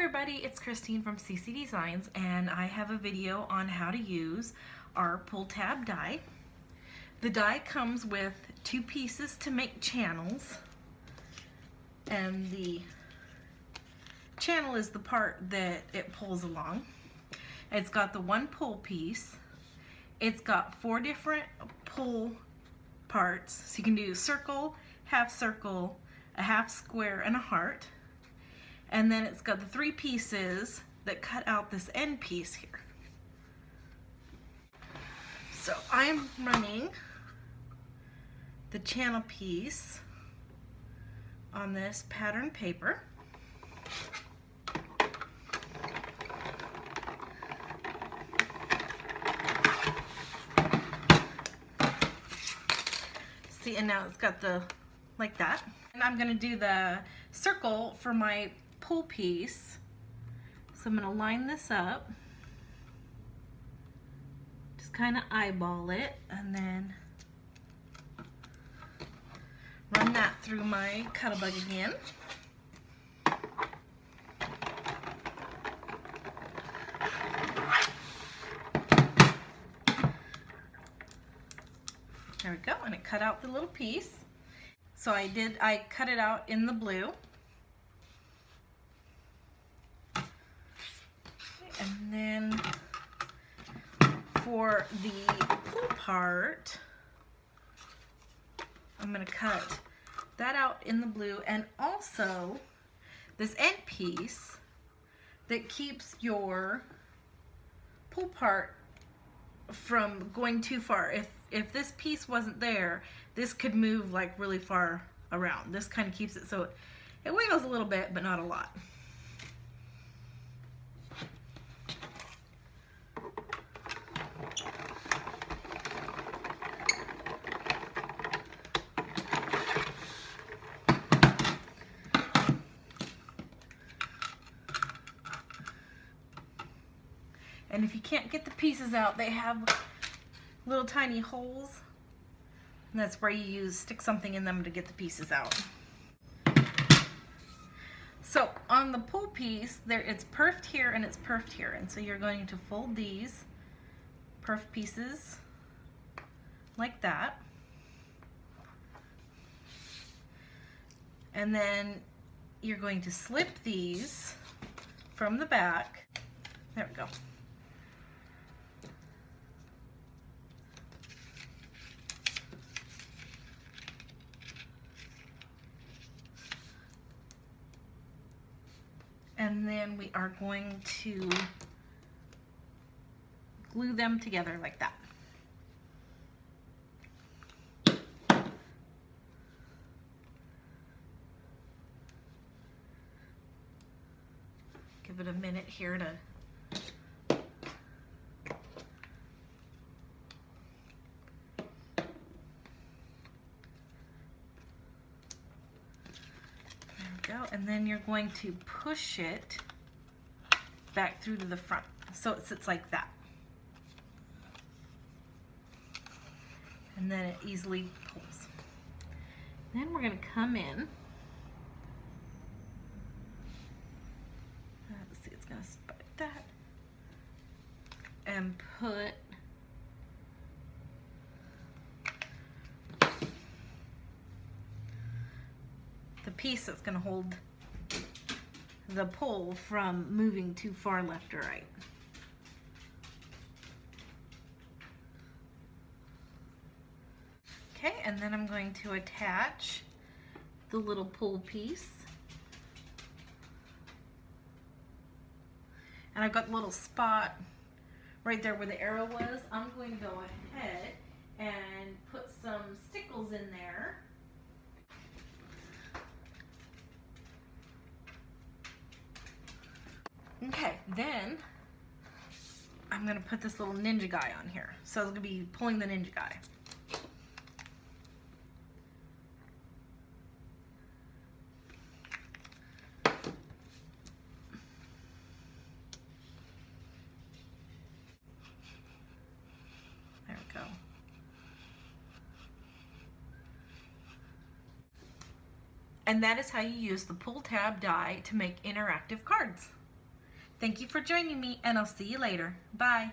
everybody, it's Christine from CC Designs, and I have a video on how to use our pull tab die. The die comes with two pieces to make channels, and the channel is the part that it pulls along. It's got the one pull piece. It's got 4 different pull parts, so you can do circle, half circle, a half square, and a heart. And then it's got the 3 pieces that cut out this end piece here. So I'm running the channel piece on this pattern paper. See, and now it's got the, like that. And I'm gonna do the circle for my pull piece. So I'm gonna line this up, just kind of eyeball it, and then run that through my Cuttlebug again. There we go, and it cut out the little piece. So I cut it out in the blue. And then for the pull part, I'm going to cut that out in the blue, and also this end piece that keeps your pull part from going too far. If this piece wasn't there, this could move like really far around. This kind of keeps it so it wiggles a little bit, but not a lot. And if you can't get the pieces out, they have little tiny holes, and that's where you stick something in them to get the pieces out. So on the pull piece, it's perfed here and it's perfed here, and so you're going to fold these perfed pieces like that, and then you're going to slip these from the back. There we go. And then we are going to glue them together like that. Give it a minute here to go, and then you're going to push it back through to the front so it sits like that, and then it easily pulls. Then we're going to come in, let's see, it's going to spike that, and put the piece that's going to hold the pull from moving too far left or right. Okay, and then I'm going to attach the little pull piece. And I've got a little spot right there where the arrow was. I'm going to go ahead and put some stickles in there. Okay, then I'm going to put this little ninja guy on here. So it's going to be pulling the ninja guy. There we go. And that is how you use the pull tab die to make interactive cards. Thank you for joining me, and I'll see you later. Bye.